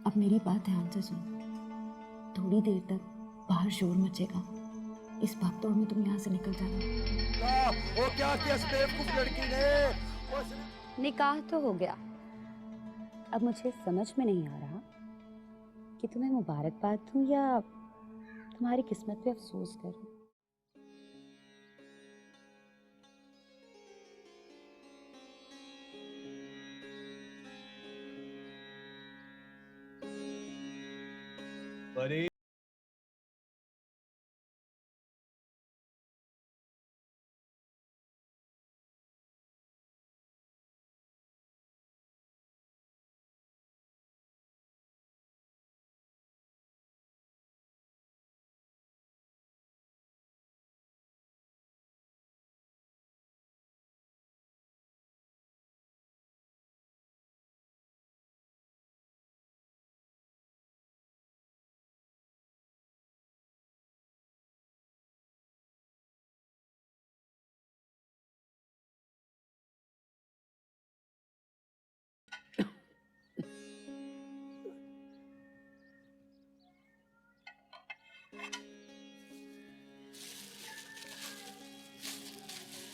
अब मेरी बात ध्यान से सुन। थोड़ी देर तक बाहर शोर मचेगा, इस भागदौड़ में तुम यहाँ से निकल जाना। वो क्या किया इस बेवकूफ लड़की ने? निकाह तो हो गया। अब मुझे समझ में नहीं आ रहा कि तुम्हें मुबारकबाद दूं या तुम्हारी किस्मत पे अफसोस करूं। परी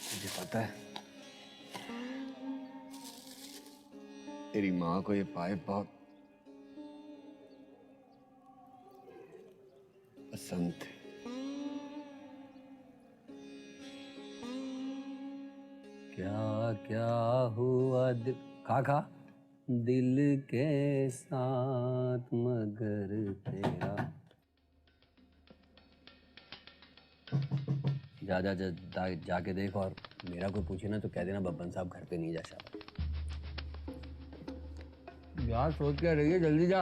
मुझे पता है तेरी माँ को ये पाइप बहुत पसंद थे। क्या क्या हुआ खा दिल के साथ मगर तेरा। जाके देख, और मेरा कोई पूछे ना तो कह देना बब्बन साहब घर पे नहीं जा सकता। यार सोच क्या रही है, जल्दी जा।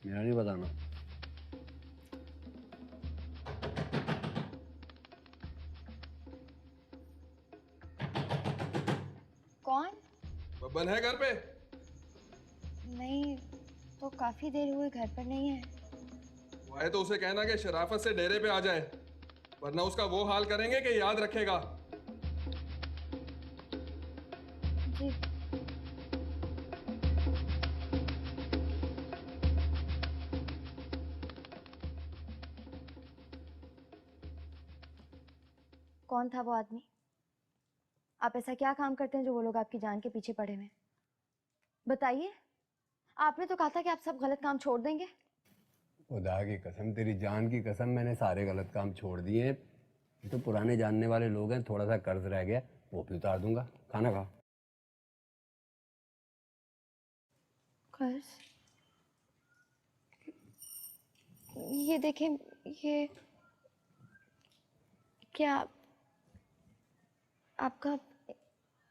मेरा नहीं बताना। कौन? बब्बन है घर पे? नहीं, तो काफी देर हुई घर पर नहीं है। वो है तो उसे कहना कि शराफत से डेरे पे आ जाए, वरना उसका वो हाल करेंगे कि याद रखेगा। जी। कौन था वो आदमी? आप ऐसा क्या काम करते हैं जो वो लोग आपकी जान के पीछे पड़े हुए हैं? बताइए। आपने तो कहा था कि आप सब गलत काम छोड़ देंगे। खुदा की कसम, तेरी जान की कसम, मैंने सारे गलत काम छोड़ दिए। ये तो पुराने जानने वाले लोग हैं, थोड़ा सा कर्ज रह गया वो भी उतार दूंगा। खाना खा। कर्ज? ये देखें, ये क्या आपका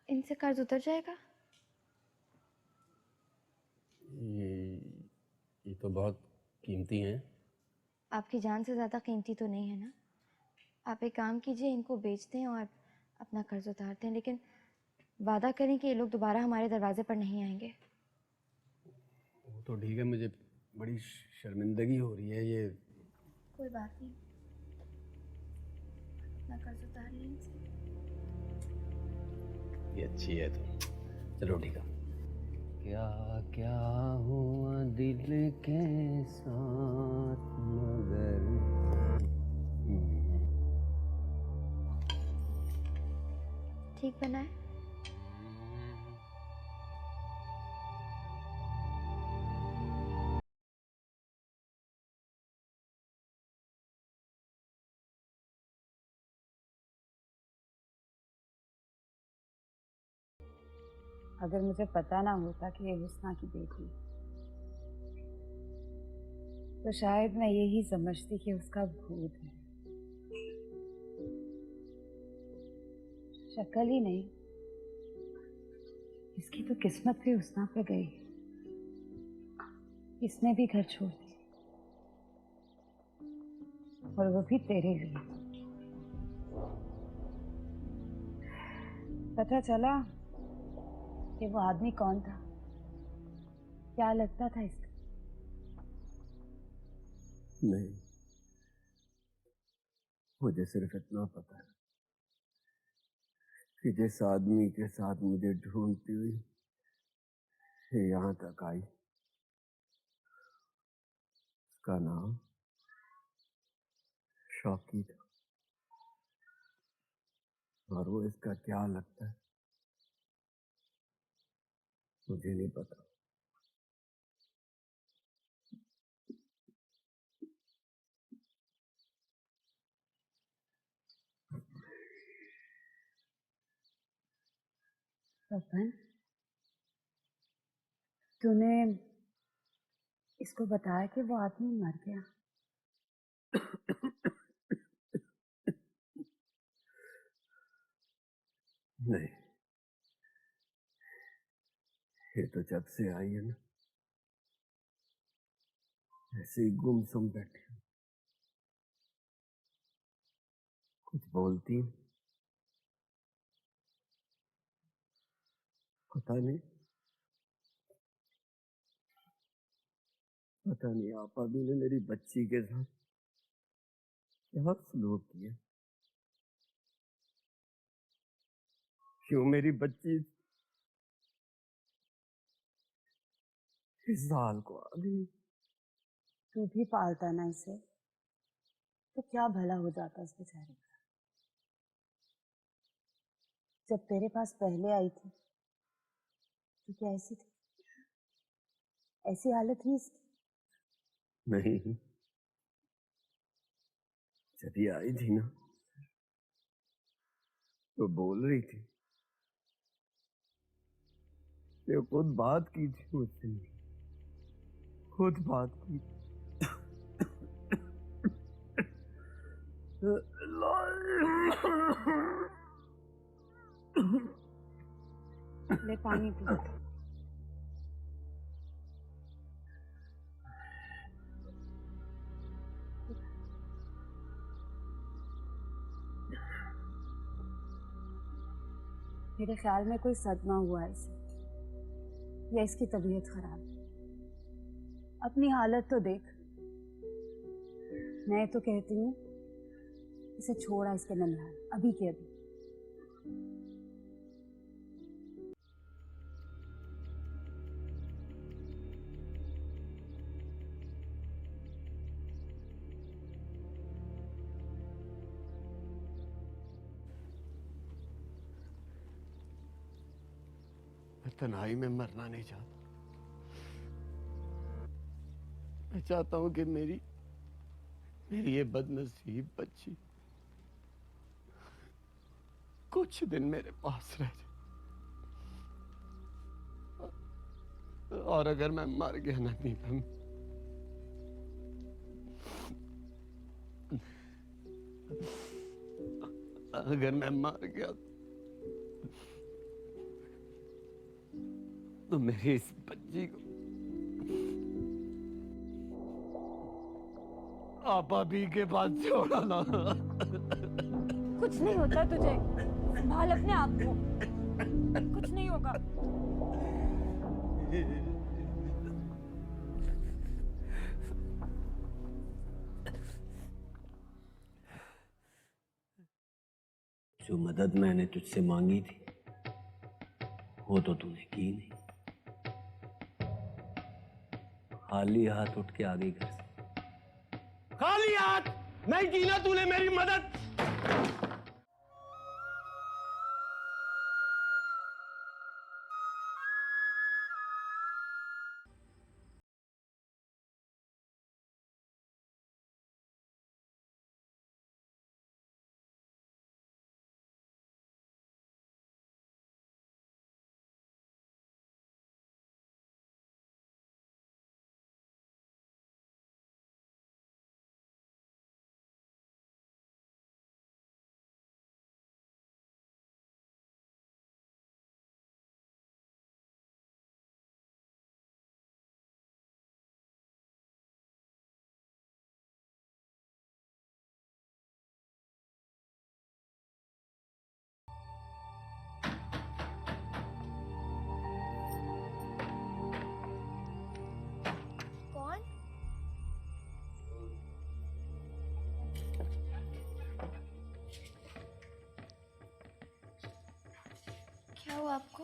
इनसे कर्ज उतर जाएगा? ये ये तो बहुत कीमती हैं। आपकी जान से ज्यादा कीमती तो नहीं है ना? आप एक काम कीजिए, इनको बेच दें और अपना कर्ज उतारते हैं, लेकिन वादा करें कि ये लोग दोबारा हमारे दरवाजे पर नहीं आएंगे। वो तो ठीक है, मुझे बड़ी शर्मिंदगी हो रही है। ये कोई बात नहीं, अपना कर्ज उतार लें इनसे। ये अच्छी है तो चलो ठीक है। क्या क्या हुआ दिल के साथ मगर ठीक बना है? अगर मुझे पता ना होता कि ये हुस्ना की बेटी, तो शायद मैं यही समझती कि उसका भूत है। शक्ल ही नहीं, इसकी तो किस्मत भी हुस्ना पे गई। इसने भी घर छोड़ दिया, और वो भी तेरे लिए। पता चला कि वो आदमी कौन था, क्या लगता था इसका? नहीं, मुझे सिर्फ इतना पता है कि जिस आदमी के साथ मुझे ढूंढती हुई यहाँ तक आई। उसका नाम शौकी था, और वो इसका क्या लगता है मुझे नहीं पता। पवन, तूने इसको बताया कि वो आदमी मर गया? नहीं, ये तो जब से आई है ना, ऐसे ही गुमसुम बैठी हूँ। कुछ बोलती नहीं। पता नहीं, पता नहीं आपा भी ने मेरी बच्ची के साथ क्या सलूक किया। क्यों मेरी बच्ची इस हाल को आ गई। तू भी पालता ना इसे, तो क्या भला हो जाता इस बेचारे का। जब तेरे पास पहले आई थी तो क्या ऐसी थी? ऐसी हालत थी इसकी? नहीं, जब ये आई थी ना तो बोल रही थी। ये खुद बात की थी मुझसे, खुद बात की। ले पानी पी। मेरे ख्याल में कोई सदमा हुआ है इसे, या इसकी तबीयत खराब है। अपनी हालत तो देख। मैं तो कहती हूँ इसे छोड़ा इसके ननिहाल अभी के अभी। मैं तन्हाई में मरना नहीं चाहता। मैं चाहता हूं कि मेरी ये बदनसीब बच्ची कुछ दिन मेरे पास रह जाए। और अगर मैं मर गया ना नीलम, अगर मैं मर गया तो मेरी इस बच्ची को आपा भी के पास छोड़ा ना। कुछ नहीं होता तुझे, संभाल अपने आप को, कुछ नहीं होगा। जो मदद मैंने तुझसे मांगी थी वो तो तूने की नहीं। खाली हाथ उठ के आ गई घर से। खाली हाथ नहीं की ना तूने मेरी मदद। कौन? क्या हुआ आपको?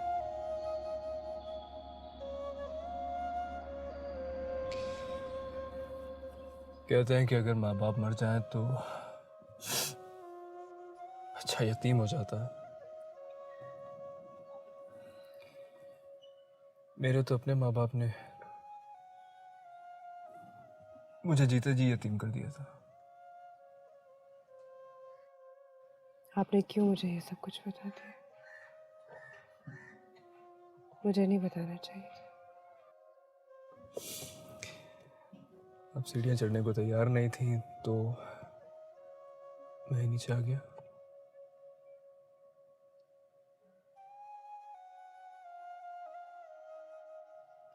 कहते हैं कि अगर माँ बाप मर जाएं तो अच्छा यतीम हो जाता है। मेरे तो अपने माँ बाप ने मुझे जीते जी यतीम कर दिया था। आपने क्यों मुझे ये सब कुछ बता दिया? मुझे नहीं बताना चाहिए था। अब सीढ़ियाँ चढ़ने को तैयार नहीं थी तो मैं नीचे आ गया।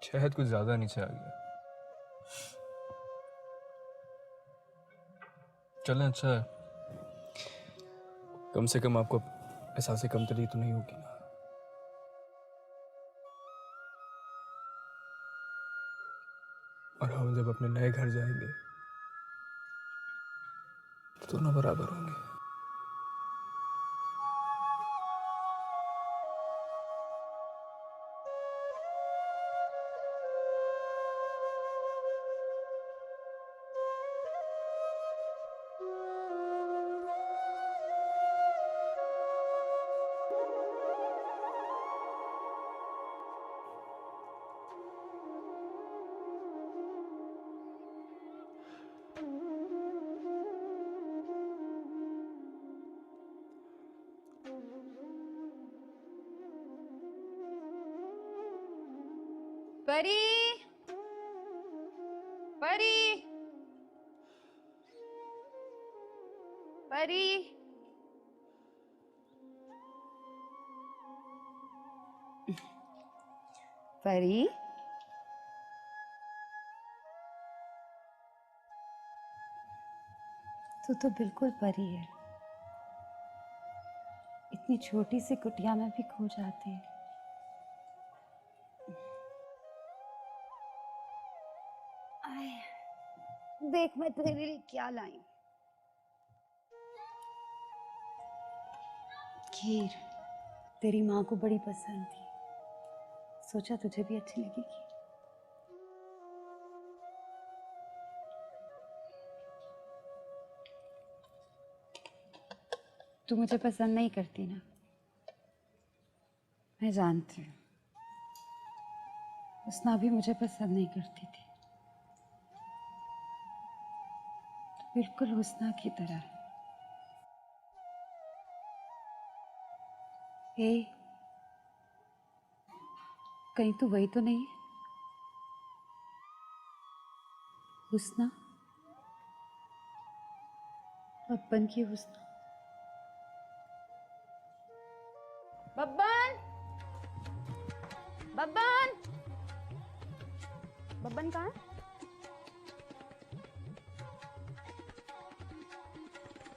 शायद कुछ ज्यादा नीचे आ गया। चलें, अच्छा है, कम से कम आपको एहसास कमतरी तो नहीं होगी ना। और हम जब अपने नए घर जाएंगे तो दोनों बराबर होंगे। परी, परी, परी, परी, तू तो बिल्कुल परी है। इतनी छोटी सी कुटिया में भी खो जाती है। देख मैं तेरे लिए क्या लाई। खीर तेरी माँ को बड़ी पसंद थी, सोचा तुझे भी अच्छी लगेगी। तू मुझे पसंद नहीं करती ना, मैं जानती हूँ। हुस्ना भी मुझे पसंद नहीं करती थी, बिल्कुल हुस्ना की तरह। ए, कहीं तो वही तो नहीं है हुस्ना, बब्बन की हुस्ना। बब्बन, बब्बन, बब्बन कहाँ है?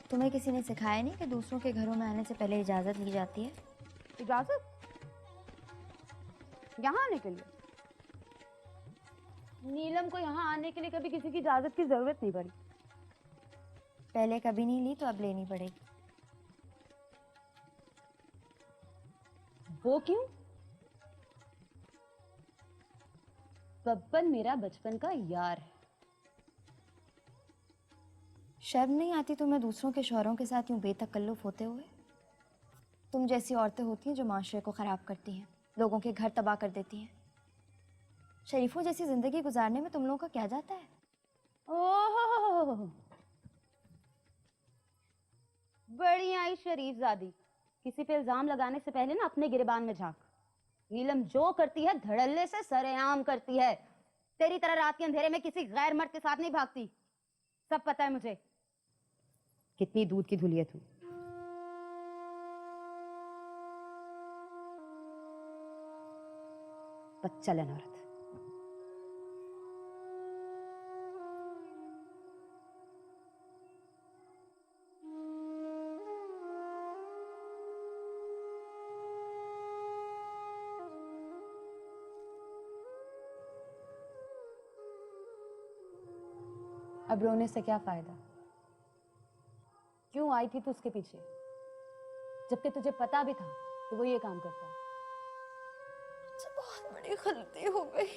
तुम्हें किसी ने सिखाया नहीं कि दूसरों के घरों में आने से पहले इजाजत ली जाती है? इजाजत? यहाँ आने के लिए? नीलम को यहाँ आने के लिए कभी किसी की इजाजत की जरूरत नहीं पड़ी। पहले कभी नहीं ली तो अब लेनी पड़ेगी। वो क्यों? बब्बन मेरा बचपन का यार है। शर्म नहीं आती तुम्हें दूसरों के शौहरों के साथ यूं बेतकल्लुफ होते हुए? तुम जैसी औरतें होती हैं जो माशरे को खराब करती हैं, लोगों के घर तबाह कर देती हैं। शरीफों जैसी जिंदगी गुजारने में तुम लोगों का क्या जाता है? ओह, बड़ी आई शरीफजादी। किसी पे इल्जाम लगाने से पहले ना अपने गिरेबान में झांक। नीलम जो करती है धड़ल्ले से सरेआम करती है। तेरी तरह रात के अंधेरे में किसी गैर मर्द के साथ नहीं भागती। सब पता है मुझे। कितनी दूध की धुली है तू। बच्चलन औरत। अब रोने से क्या फायदा? क्यों आई थी तू उसके पीछे, जबकि तुझे पता भी था कि वो ये काम करता है? मुझसे बहुत बड़ी गलती हो गई।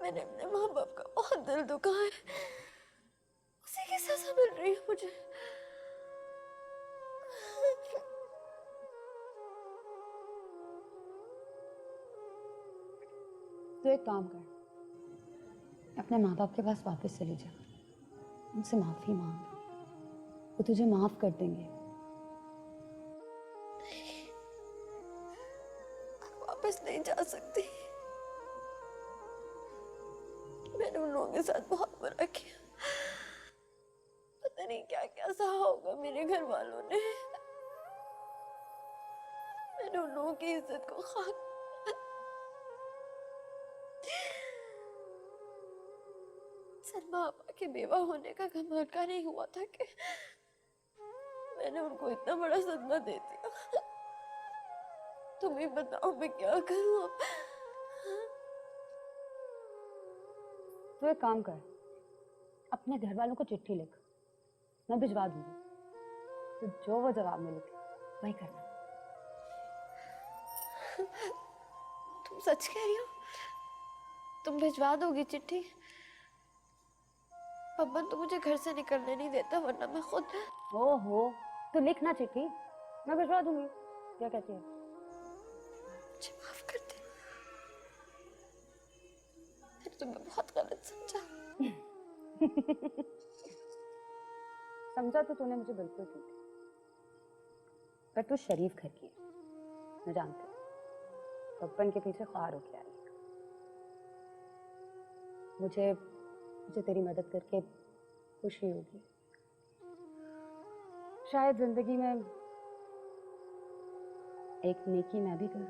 मैंने अपने माँ बाप का बहुत दिल दुखा है, उसी की सजा मिल रही है मुझे। तो एक काम कर, अपने माँ बाप के पास वापस चली जा, उनसे माफी मांग, वो तुझे माफ कर देंगे। वापस नहीं जा सकती। मैंने उन लोगों के साथ बहुत बुरा किया, पता नहीं क्या क्या सहा होगा मेरे घर वालों ने। मैंने उन लोगों की इज्जत को खाक। सलमा आपा के बेवा होने का घमंड का नहीं हुआ था कि मैंने उनको इतना बड़ा सदमा दे दिया। तुम ही बताओ मैं क्या करूं अब। तो एक काम कर, अपने घर वालों को चिट्ठी लिख, मैं भिजवा दूंगी, तो जो वो जवाब में लिखे वही करना। तुम सच कह रही हो? तुम भिजवा दोगी चिट्ठी? पवन तो मुझे घर से निकलने नहीं देता, वरना मैं खुद। ओहो, तो लिखना चिट्ठी, मैं भिजवा दूंगी। क्या कहती है? मुझे माफ कर दे, मैंने तुम्हें बहुत गलत समझा। समझा तो तूने मुझे बिल्कुल ठीक, पर तू शरीफ घर की है, मैं जानती हूँ। पप्पन के पीछे ख्वार होके आई। मुझे तेरी मदद करके खुशी होगी। शायद जिंदगी में एक नेकी मैं भी करूं।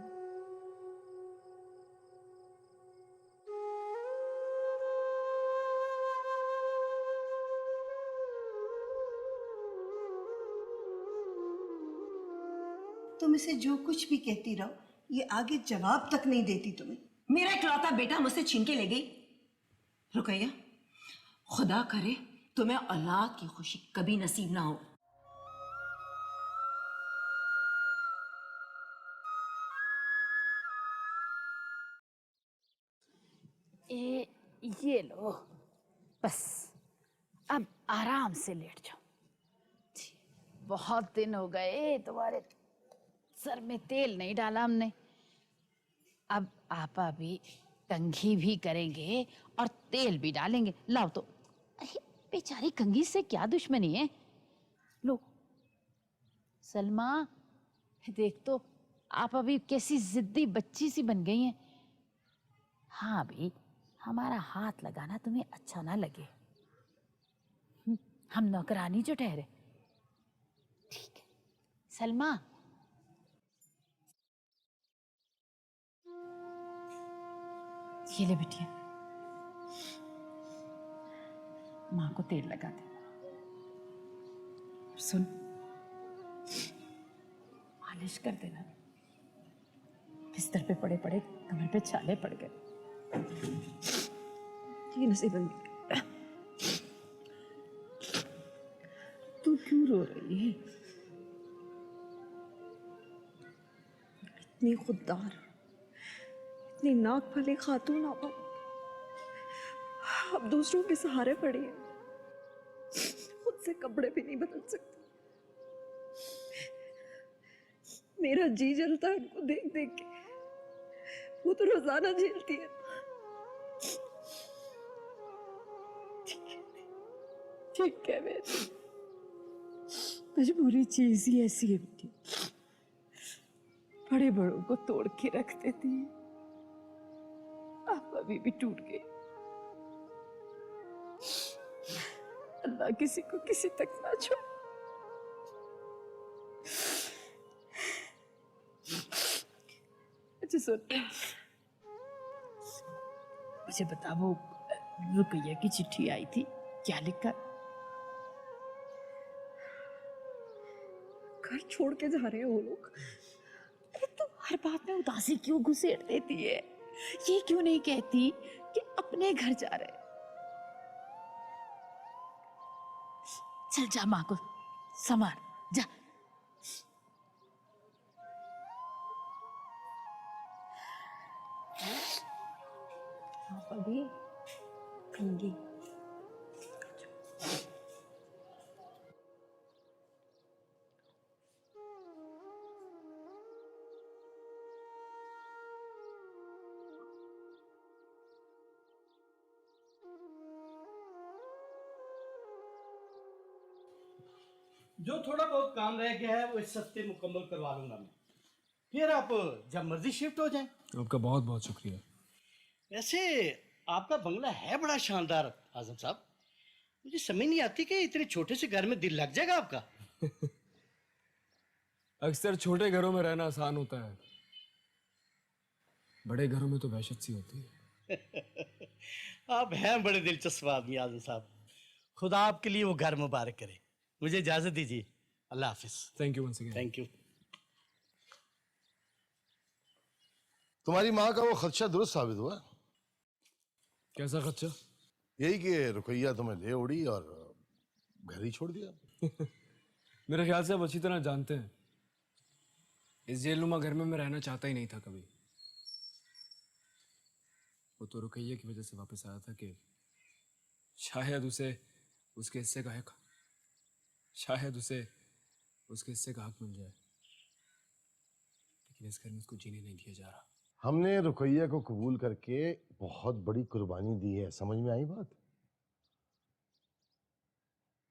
तुम इसे जो कुछ भी कहती रहो, ये आगे जवाब तक नहीं देती तुम्हें। मेरा इकलौता बेटा मुझसे छीन के ले गई। रुकैया, खुदा करे तुम्हें औलाद की खुशी कभी नसीब ना हो। ये लो, बस अब आराम से लेट जाओ। बहुत दिन हो गए तुम्हारे सर में तेल नहीं डाला हमने। अब आपा भी कंघी भी करेंगे और तेल भी डालेंगे। लाओ तो। अरे बेचारी कंघी से क्या दुश्मनी है? लो सलमा, देख तो आप अभी कैसी जिद्दी बच्ची सी बन गई हैं। हाँ भी, हमारा हाथ लगाना तुम्हें अच्छा ना लगे, हम नौकरानी जो ठहरे। ठीक है सलमा। ये ले बिटिया, माँ को तेल लगा दे। सुन, मालिश कर देना। बिस्तर पे पड़े पड़े कमर पे छाले पड़ गए। ये नसीब। तू क्यों रो रही है? इतनी खुददार, इतनी नाक वाली खातून अब दूसरों के सहारे पड़ी है, खुद से कपड़े भी नहीं बदल सकती। मेरा जी जलता है उनको देख देख के, वो तो रोजाना झेलती है। ठीक है बेटी, मजबूरी चीज ही ऐसी है बेटी, बड़े बड़ों को तोड़ के रख देती है। आप अभी भी टूट गए। अल्लाह किसी को किसी तक ना छोड़। अच्छा सुन, मुझे बता, वो रुकैया की चिट्ठी आई थी, क्या लिखा? घर छोड़ के जा रहे हैं वो लोग। अरे तो हर बात में उदासी क्यों घुसेड़ देती है? ये क्यों नहीं कहती कि अपने घर जा रहे? चल जा, माँ को संभाल जा। आप अभी कंघी कंघी। जो थोड़ा बहुत काम रह गया है वो इस हफ्ते मुकम्मल करवा लूंगा मैं, फिर आप जब मर्जी शिफ्ट हो जाएं। आपका बहुत बहुत शुक्रिया। वैसे आपका बंगला है बड़ा शानदार आजम साहब, मुझे समझ नहीं आती कि इतने छोटे से घर में दिल लग जाएगा आपका। अक्सर छोटे घरों में रहना आसान होता है, बड़े घरों में तो वहशत सी होती है। आप हैं बड़े दिलचस्प आदमी आजम साहब, खुदा आपके लिए वो घर मुबारक करे। मुझे इजाजत दीजिए, अल्लाह हाफिज। Thank you once again. Thank you. तुम्हारी माँ का वो खदशा दुरुस्त साबित हुआ? कैसा खदशा? यही कि रुकैया तुम्हें ले उड़ी और घर ही छोड़ दिया। मेरे ख्याल से आप अच्छी तरह जानते हैं इस जेलनुमा घर में मैं रहना चाहता ही नहीं था कभी। वो तो रुकैया की वजह से वापस आया था कि शायद उसे उसके हिस्से का हक मिल जाए, लेकिन इस घर में उसको जीने नहीं दिया जा रहा। हमने रुकैया को कबूल करके बहुत बड़ी कुर्बानी दी है, समझ में आई बात?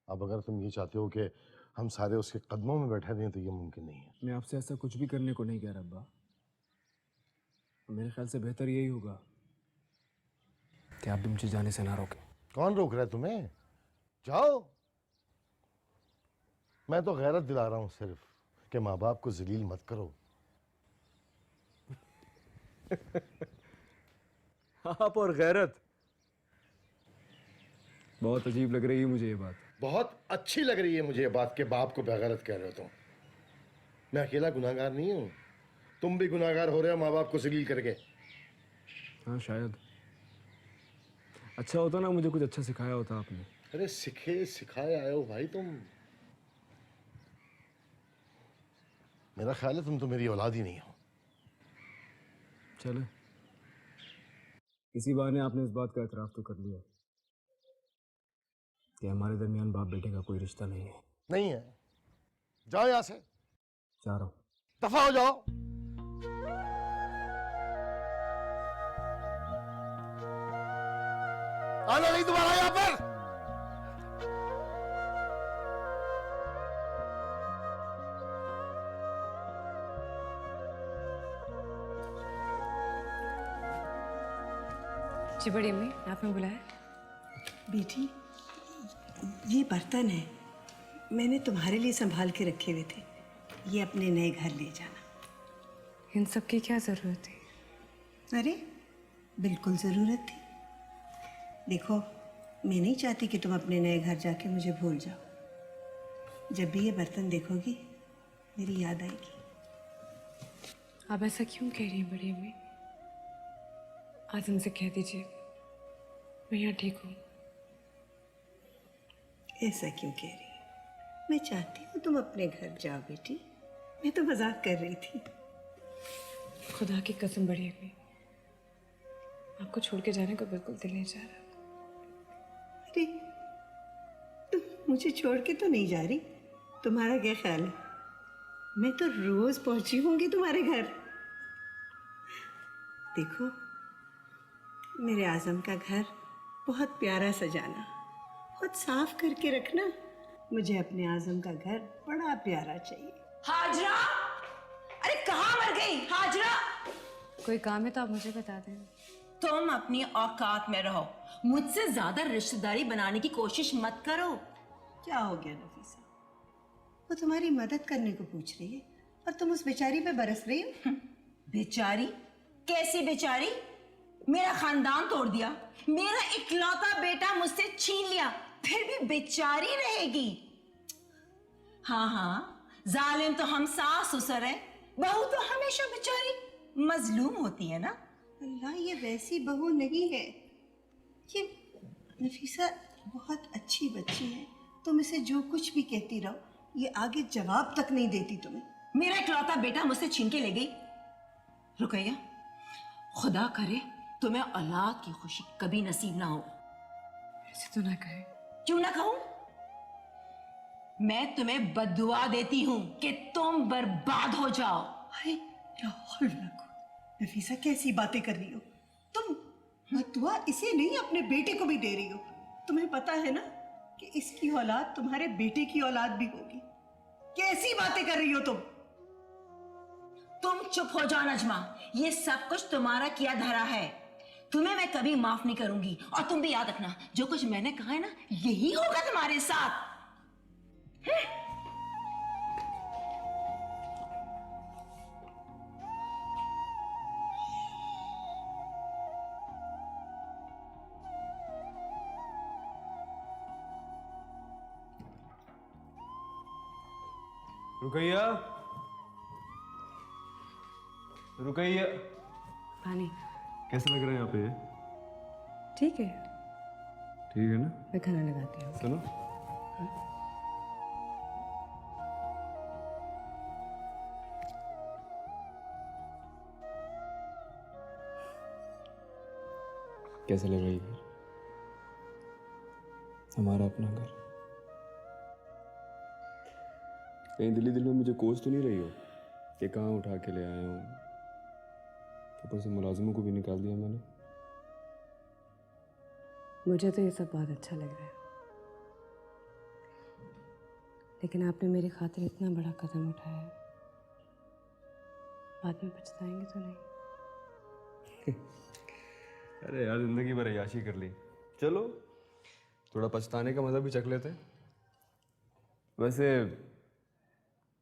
अब अगर तुम ये चाहते हो कि हम सारे उसके कदमों में बैठे रहें तो ये मुमकिन नहीं है। मैं आपसे ऐसा कुछ भी करने को नहीं कह रहा अब्बा, मेरे ख्याल से बेहतर यही होगा कि आप भी मुझे जाने से ना रोकें। कौन रोक रहा है तुम्हें? जाओ। मैं तो गैरत दिला रहा हूं सिर्फ कि माँ बाप को जलील मत करो। आप और गैरत, बहुत अजीब लग रही है मुझे ये बात। बहुत अच्छी लग रही है मुझे ये बात कि बाप को बेगैरत कह रहे हो तुम। मैं अकेला गुनाहगार नहीं हूं, तुम भी गुनाहगार हो रहे हो माँ बाप को जलील करके। हाँ शायद अच्छा होता ना, मुझे कुछ अच्छा सिखाया होता आपने। अरे सिखे सिखाए आए हो भाई तुम। मेरा ख्याल है तुम तो मेरी औलाद ही नहीं हो। चले, इसी बहाने आपने इस बात का एतराफ तो कर लिया कि हमारे दरमियान बाप बेटे का कोई रिश्ता नहीं है। नहीं है। जाओ यहां से। जा रहा हूं। दफा हो जाओ। आना नहीं दोबारा यहां पर। जी बड़ी अम्मी, आपने बुलाया? बेटी, ये बर्तन है, मैंने तुम्हारे लिए संभाल के रखे हुए थे, ये अपने नए घर ले जाना। इन सब की क्या जरूरत है? अरे बिल्कुल ज़रूरत थी। देखो, मैं नहीं चाहती कि तुम अपने नए घर जाके मुझे भूल जाओ। जब भी ये बर्तन देखोगी मेरी याद आएगी। आप ऐसा क्यों कह रही हैं बड़ी अम्मी? आजम से कह दीजिए मैं यहाँ ठीक हूँ। ऐसा क्यों कह रही है? मैं चाहती हूँ तुम अपने घर जाओ बेटी। मैं तो मजाक कर रही थी। खुदा की कसम बड़ी अम्मी, आपको छोड़ के जाने को बिल्कुल दिल नहीं चाह रहा। अरे तुम मुझे छोड़ के तो नहीं जा रही? तुम्हारा क्या ख्याल है? मैं तो रोज पहुंची होंगी तुम्हारे घर। देखो, मेरे आजम का घर बहुत प्यारा सजाना, बहुत साफ करके रखना। मुझे अपने आजम का घर बड़ा प्यारा चाहिए। हाजरा, अरे कहाँ मर गई हाजरा? कोई काम है तो आप मुझे बता दें। तुम अपनी औकात में रहो, मुझसे ज्यादा रिश्तेदारी बनाने की कोशिश मत करो। क्या हो गया नफीसा? वो तुम्हारी मदद करने को पूछ रही है और तुम उस बेचारी पे बरस रही हो। बेचारी? कैसी बेचारी? मेरा खानदान तोड़ दिया, मेरा इकलौता बेटा मुझसे छीन लिया, फिर भी बेचारी रहेगी? हाँ हाँ, जालिम तो हम सास ससुर है, बहू तो हमेशा बेचारी मजलूम होती है ना। अल्लाह, ये वैसी बहू नहीं है। ये नफीसा बहुत अच्छी बच्ची है, तुम इसे जो कुछ भी कहती रहो ये आगे जवाब तक नहीं देती तुम्हें। मेरा इकलौता बेटा मुझसे छीन के ले गई। रुकैया, खुदा करे तुम्हें औलाद की खुशी कभी नसीब ना हो। ऐसे तो ना कहे। क्यों ना कहूं? मैं तुम्हें बद्दुआ देती हूं कि तुम बर्बाद हो जाओ। अरे लाहौल वला नफीसा, कैसी बातें कर रही हो तुम? बद्दुआ इसे नहीं, अपने बेटे को भी दे रही हो। तुम्हें पता है ना कि इसकी औलाद तुम्हारे बेटे की औलाद भी होगी। कैसी बातें कर रही हो तुम? तुम चुप हो जाओ नजमा, ये सब कुछ तुम्हारा किया धरा है। तुम्हें मैं कभी माफ नहीं करूंगी। और तुम भी याद रखना, जो कुछ मैंने कहा है ना, यही होगा तुम्हारे साथ। रुकैया, रुकैया। पानी कैसा लग रहा है यहाँ पे? ठीक है, ठीक है ना? मैं खाना लगाती हूँ। सुनो, कैसा लग रहा है ये घर? हमारा अपना घर। कहीं दिल्ली दिल में मुझे कोस तो नहीं रही हो कि कहाँ उठा के ले आया हूँ? ऊपर से मुलाजिमों को भी निकाल दिया मैंने। मुझे तो ये सब बहुत अच्छा लग रहा है, लेकिन आपने मेरी खातिर इतना बड़ा कदम उठाया है, बाद में पछताएंगे तो नहीं? अरे यार, जिंदगी भर अय्याशी कर ली, चलो थोड़ा पछताने का मजा भी चख लेते हैं। वैसे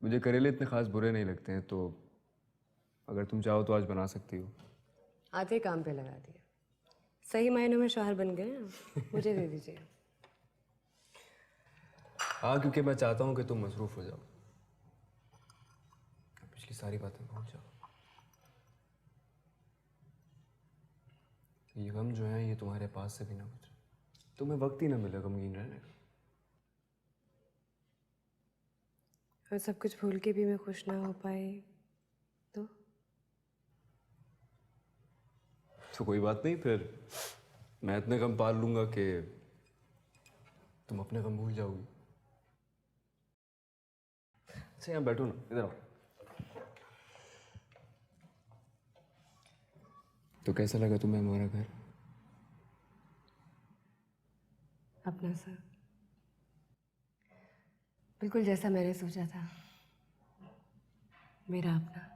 मुझे करेले इतने खास बुरे नहीं लगते हैं, तो अगर तुम चाहो तो आज बना सकती हो। आधे काम पे लगा दिया, सही मायनों में शौहर बन गए हैं। मुझे दे दीजिए। हाँ, क्योंकि मैं चाहता हूँ कि तुम मसरूफ हो जाओ, पिछली सारी बातें भूल जाओ। ये गम जो है ये तुम्हारे पास से भी ना गुजरे, तुम्हें वक्त ही ना मिले गमगीन रहने का। और सब कुछ भूल के भी मैं खुश ना हो पाई तो कोई बात नहीं, फिर मैं इतने गम पाल लूंगा कि तुम अपने गम भूल जाओगी। अच्छा यहाँ बैठो ना, इधर आओ। तो कैसा लगा तुम्हें हमारा घर? अपना सा, बिल्कुल जैसा मैंने सोचा था, मेरा अपना।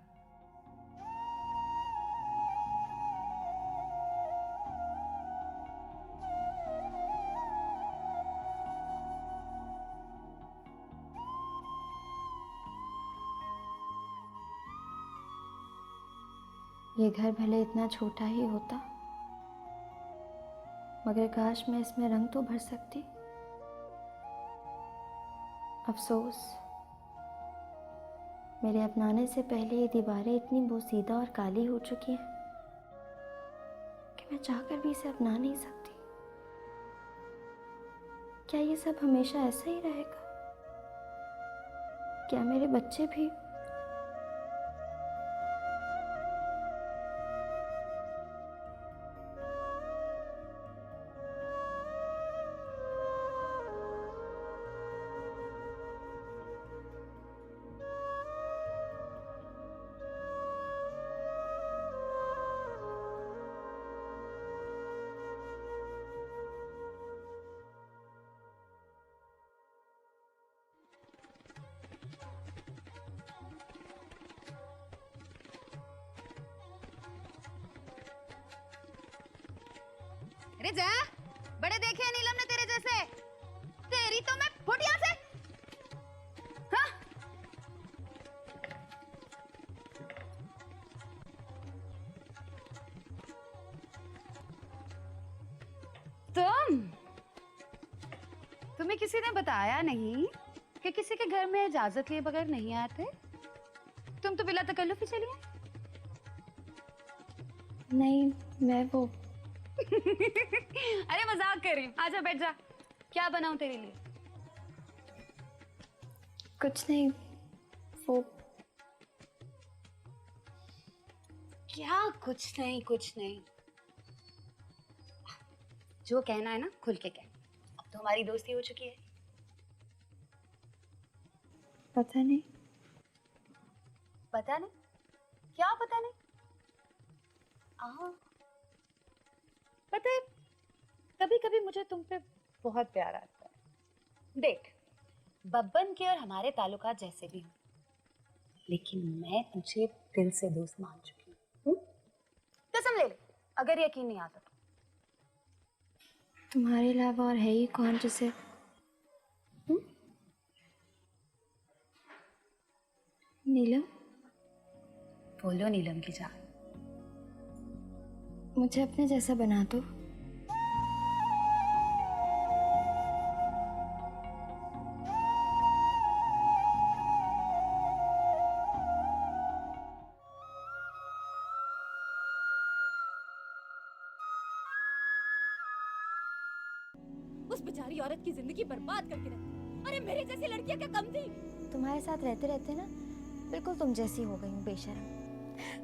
ये घर भले इतना छोटा ही होता, मगर काश मैं इसमें रंग तो भर सकती। अफसोस, मेरे अपनाने से पहले ये दीवारें इतनी बोसीदा और काली हो चुकी हैं कि मैं चाहकर भी इसे अपना नहीं सकती। क्या ये सब हमेशा ऐसा ही रहेगा? क्या मेरे बच्चे भी? अरे जा, बड़े देखे हैं नीलम ने तेरे जैसे। तेरी तो मैं फुटिया से। हाँ? तुम्हें किसी ने बताया नहीं कि किसी के घर में इजाजत लिए बगैर नहीं आते? तुम तो बिला तकल्लुफ ही चली आई। नहीं, मैं वो अरे मजाक कर रही हूँ, आजा बैठ जा। क्या बनाऊं तेरे लिए? कुछ नहीं, वो क्या कुछ नहीं कुछ नहीं? जो कहना है ना खुल के कह। अब तो हमारी दोस्ती हो चुकी है। पता नहीं। पता नहीं? क्या पता नहीं? पता है, कभी कभी मुझे तुम पे बहुत प्यार आता है। देख, बब्बन के और हमारे ताल्लुकात जैसे भी हों, लेकिन मैं तुझे दिल से दोस्त मान चुकी हूँ। कसम ले ले, अगर यकीन नहीं आता तो। तुम्हारे अलावा और है ही कौन जिसे नीलम? बोलो नीलम की जान। मुझे अपने जैसा बना दो। उस बेचारी औरत की जिंदगी बर्बाद करके रखी। अरे मेरी जैसी लड़कियां क्या कम थी? तुम्हारे साथ रहते रहते ना बिल्कुल तुम जैसी हो गई हूँ, बेशरम।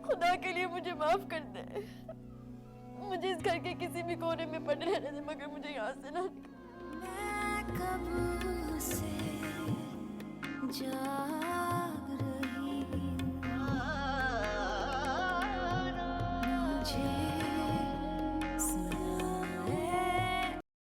खुदा के लिए मुझे माफ कर दे। मुझे इस घर के किसी भी कोने में पड़े रहने दे, मगर मुझे यहाँ से ना मैं कब से जाग रही हूँ, मुझे